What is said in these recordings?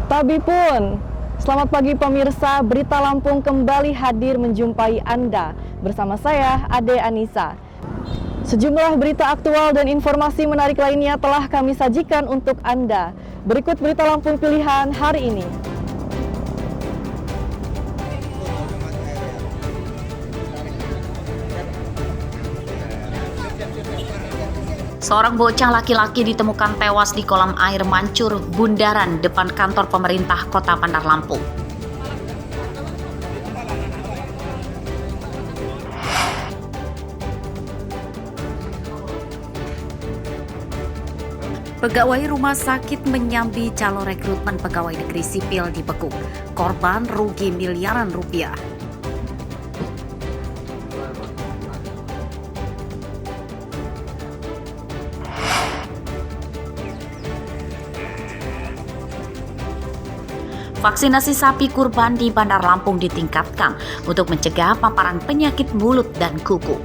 Tabi pun, selamat pagi pemirsa, Berita Lampung kembali hadir menjumpai Anda. Bersama saya, Ade Anissa. Sejumlah berita aktual dan informasi menarik lainnya telah kami sajikan untuk Anda. Berikut Berita Lampung pilihan hari ini. Seorang bocah laki-laki ditemukan tewas di kolam air mancur Bundaran depan kantor pemerintah Kota Bandar Lampung. Pegawai rumah sakit menyambi calon rekrutmen pegawai negeri sipil dibekuk. Korban rugi miliaran rupiah. Vaksinasi sapi kurban di Bandar Lampung ditingkatkan untuk mencegah paparan penyakit mulut dan kuku.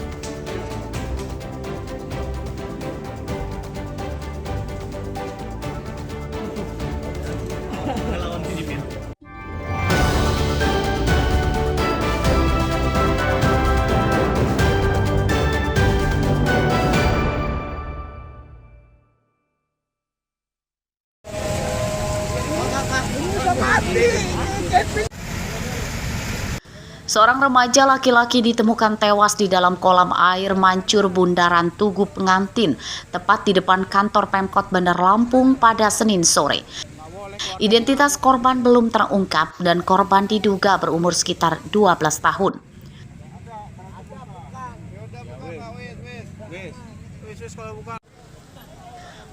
Seorang remaja laki-laki ditemukan tewas di dalam kolam air mancur Bundaran Tugu Pengantin, tepat di depan kantor Pemkot Bandar Lampung pada Senin sore. Identitas korban belum terungkap dan korban diduga berumur sekitar 12 tahun.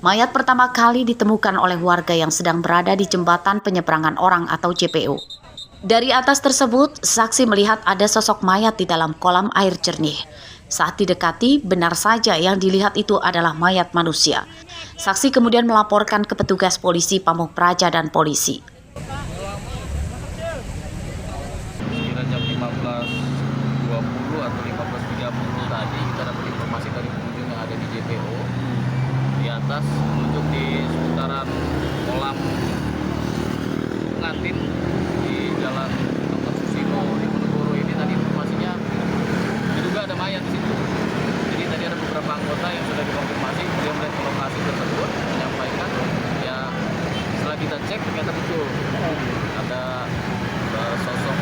Mayat pertama kali ditemukan oleh warga yang sedang berada di jembatan penyeberangan orang atau JPO. Dari atas tersebut, saksi melihat ada sosok mayat di dalam kolam air jernih. Saat didekati, benar saja yang dilihat itu adalah mayat manusia. Saksi kemudian melaporkan ke petugas polisi Pamuk Praja dan polisi. Sekira jam 15.20 atau 15.30 tadi kita dapat informasi dari pengunjung yang ada di JPO. Di atas menunjuk di seputaran kolam pengantin di Jalan Dr. Susilo di Ponorogo ini, tadi informasinya diduga ada mayat di situ. Jadi tadi ada beberapa anggota yang sudah dikonfirmasi, kemudian melihat ke lokasi tersebut, menyampaikan ya setelah kita cek ternyata betul ada sosok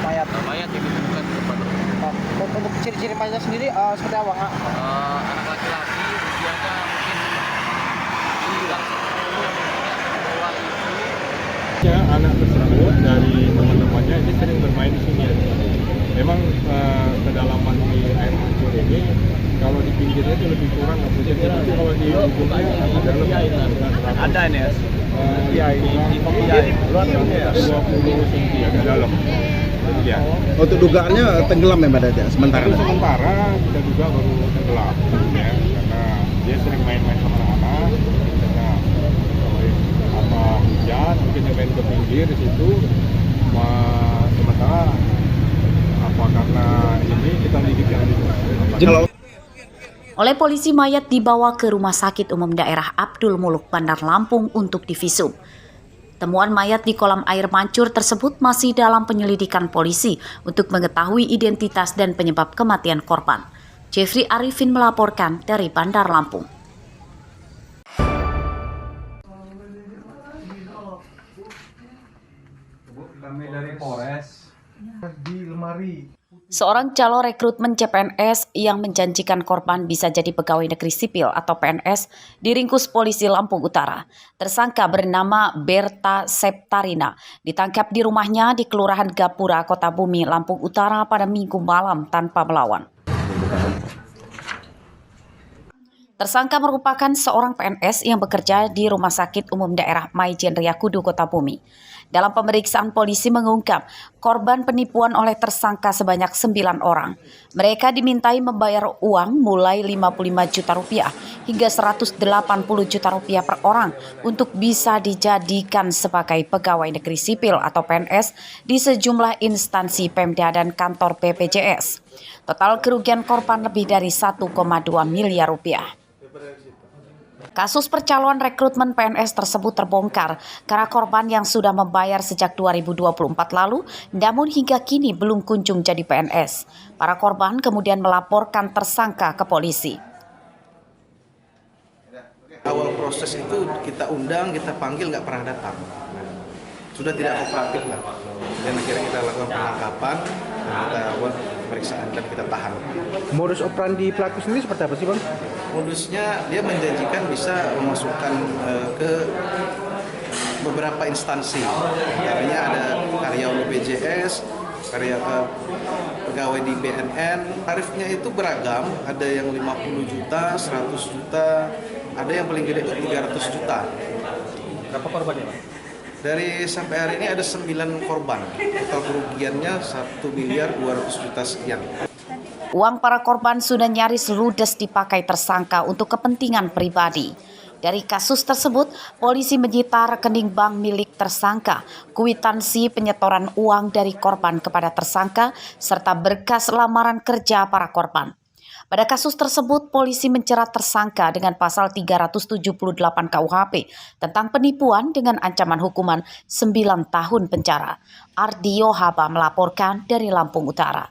mayat yang ditemukan di tempat tersebut. Untuk ciri-ciri mayatnya sendiri seperti apa, Kak? Anak laki-laki usianya mungkin sekitar 10 bawah itu. Ya, anak tersebut dari teman-temannya ini sering bermain di sini. Memang kedalaman di air mancur ini kalau di pinggirnya itu lebih kurang 60 cm, tapi kalau di ujungnya ada lebih Ada ini ya? Iya, ini luar 20 cm agak dalam. Ya. Untuk dugaannya tenggelam ya Mbak Dada sementara. Sementara kita juga baru tenggelam ya, karena dia sering main-main sama anak-anak, karena apa hujan mungkin dia main ke pinggir di situ. Sementara apa karena ini kita lidikan lagi. Oleh polisi, mayat dibawa ke Rumah Sakit Umum Daerah Abdul Muluk Bandar Lampung untuk divisum. Temuan mayat di kolam air mancur tersebut masih dalam penyelidikan polisi untuk mengetahui identitas dan penyebab kematian korban. Jeffrey Arifin melaporkan dari Bandar Lampung. Kami dari Polres di lemari. Seorang calon rekrutmen CPNS yang menjanjikan korban bisa jadi pegawai negeri sipil atau PNS diringkus polisi Lampung Utara. Tersangka bernama Berta Septarina ditangkap di rumahnya di Kelurahan Gapura, Kota Bumi, Lampung Utara pada Minggu malam tanpa melawan. Tersangka merupakan seorang PNS yang bekerja di Rumah Sakit Umum Daerah Maijen Riyakudu, Kota Bumi. Dalam pemeriksaan, polisi mengungkap korban penipuan oleh tersangka sebanyak 9 orang. Mereka dimintai membayar uang mulai 55 juta rupiah hingga 180 juta rupiah per orang untuk bisa dijadikan sebagai pegawai negeri sipil atau PNS di sejumlah instansi Pemda dan kantor BPJS. Total kerugian korban lebih dari 1,2 miliar rupiah. Kasus percaloan rekrutmen PNS tersebut terbongkar karena korban yang sudah membayar sejak 2024 lalu, namun hingga kini belum kunjung jadi PNS. Para korban kemudian melaporkan tersangka ke polisi. Awal proses itu kita undang, kita panggil, nggak pernah datang. Sudah tidak kooperatif lah. Dan akhirnya kita lakukan penangkapan, kita buat pemeriksaan dan kita tahan. Modus operandi pelaku sendiri seperti apa sih, Bang? Modusnya dia menjanjikan bisa memasukkan ke beberapa instansi. Antaranya ada karyawan BPJS, pegawai di BNN. Tarifnya itu beragam, ada yang 50 juta, 100 juta, ada yang paling gede 300 juta. Berapa korbannya, Bang? Dari sampai hari ini ada 9 korban. Total kerugiannya 1 miliar 200 juta sekian. Uang para korban sudah nyaris ludes dipakai tersangka untuk kepentingan pribadi. Dari kasus tersebut, polisi menyita rekening bank milik tersangka, kwitansi penyetoran uang dari korban kepada tersangka, serta berkas lamaran kerja para korban. Pada kasus tersebut, polisi menjerat tersangka dengan pasal 378 KUHP tentang penipuan dengan ancaman hukuman 9 tahun penjara. Ardio Haba melaporkan dari Lampung Utara.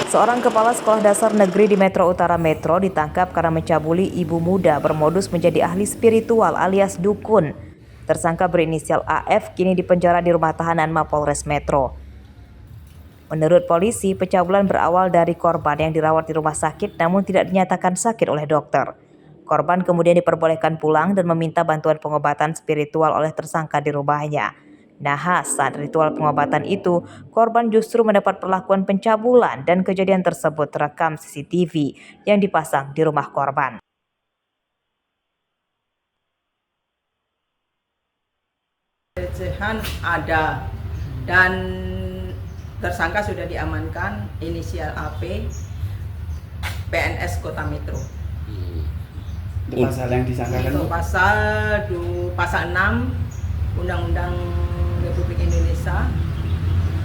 Seorang kepala sekolah dasar negeri di Metro Utara Metro ditangkap karena mencabuli ibu muda bermodus menjadi ahli spiritual alias dukun. Tersangka berinisial AF kini dipenjara di rumah tahanan Mapolres Metro. Menurut polisi, pencabulan berawal dari korban yang dirawat di rumah sakit namun tidak dinyatakan sakit oleh dokter. Korban kemudian diperbolehkan pulang dan meminta bantuan pengobatan spiritual oleh tersangka di rumahnya. Nahas, saat ritual pengobatan itu, korban justru mendapat perlakuan pencabulan dan kejadian tersebut terekam CCTV yang dipasang di rumah korban. Pelecehan ada dan tersangka sudah diamankan, inisial AP, PNS Kota Metro. Itu pasal yang disangkakan? Itu pasal 6 Undang-Undang Republik Indonesia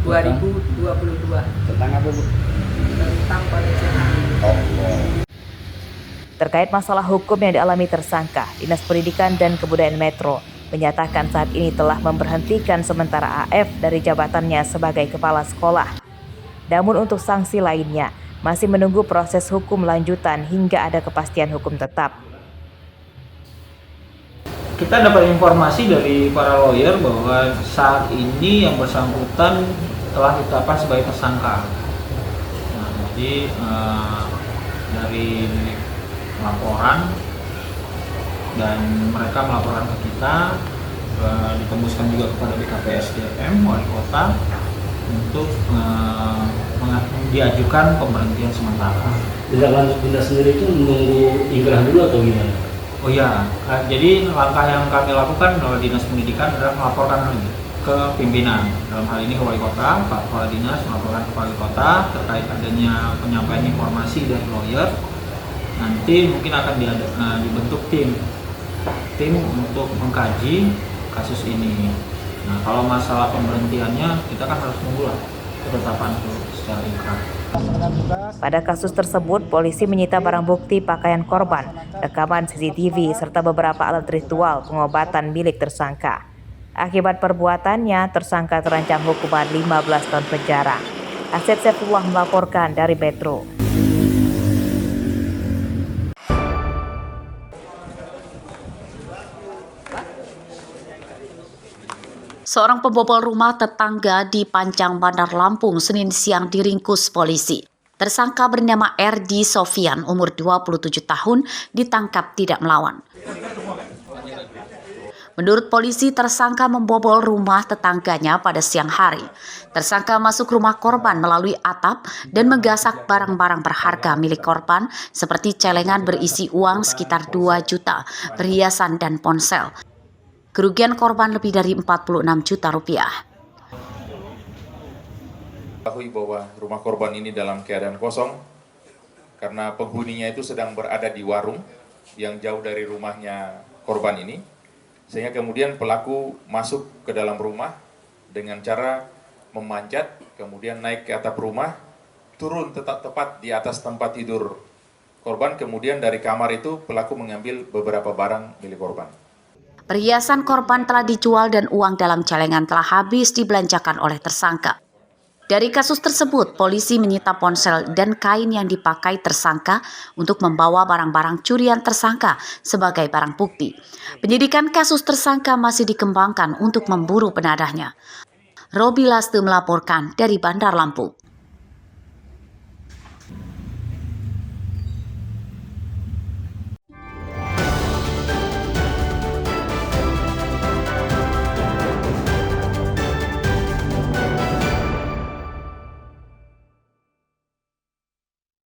2022. Tentang apa, Bu? Tentang pelecehan. Terkait masalah hukum yang dialami tersangka, Dinas Pendidikan dan Kebudayaan Metro menyatakan saat ini telah memberhentikan sementara AF dari jabatannya sebagai kepala sekolah. Namun untuk sanksi lainnya, masih menunggu proses hukum lanjutan hingga ada kepastian hukum tetap. Kita dapat informasi dari para lawyer bahwa saat ini yang bersangkutan telah ditetapkan sebagai tersangka. Nah, jadi dari laporan dan mereka melaporkan ke kita, ditembuskan juga kepada BKPSDM Wali Kota untuk diajukan pemberhentian sementara. Tidak lanjut dinas sendiri itu menunggu ingkrah dulu atau gimana? Oh iya, jadi langkah yang kami lakukan oleh Dinas Pendidikan adalah melaporkan lagi ke pimpinan. Dalam hal ini ke Wali Kota, Pak Kepala Dinas melaporkan ke Wali Kota terkait adanya penyampaian informasi dari lawyer. Nanti mungkin akan dibentuk tim untuk mengkaji kasus ini. Nah, kalau masalah pemberhentiannya kita kan harus nunggu lah ketetapan secara ingkrah. Pada kasus tersebut, polisi menyita barang bukti pakaian korban, rekaman CCTV, serta beberapa alat ritual pengobatan milik tersangka. Akibat perbuatannya, tersangka terancam hukuman 15 tahun penjara. Asep Saifullah melaporkan dari Metro. Seorang pembobol rumah tetangga di Panjang Bandar Lampung Senin siang diringkus polisi. Tersangka bernama Erdi Sofian, umur 27 tahun, ditangkap tidak melawan. Menurut polisi, tersangka membobol rumah tetangganya pada siang hari. Tersangka masuk rumah korban melalui atap dan menggasak barang-barang berharga milik korban seperti celengan berisi uang sekitar 2 juta, perhiasan dan ponsel. Kerugian korban lebih dari 46 juta rupiah. Ketahui bahwa rumah korban ini dalam keadaan kosong karena penghuninya itu sedang berada di warung yang jauh dari rumahnya korban ini, sehingga kemudian pelaku masuk ke dalam rumah dengan cara memanjat, kemudian naik ke atap rumah, turun tepat di atas tempat tidur korban, kemudian dari kamar itu pelaku mengambil beberapa barang milik korban. Perhiasan korban telah dijual dan uang dalam celengan telah habis dibelanjakan oleh tersangka. Dari kasus tersebut, polisi menyita ponsel dan kain yang dipakai tersangka untuk membawa barang-barang curian tersangka sebagai barang bukti. Penyidikan kasus tersangka masih dikembangkan untuk memburu penadahnya. Robi Laste melaporkan dari Bandar Lampung.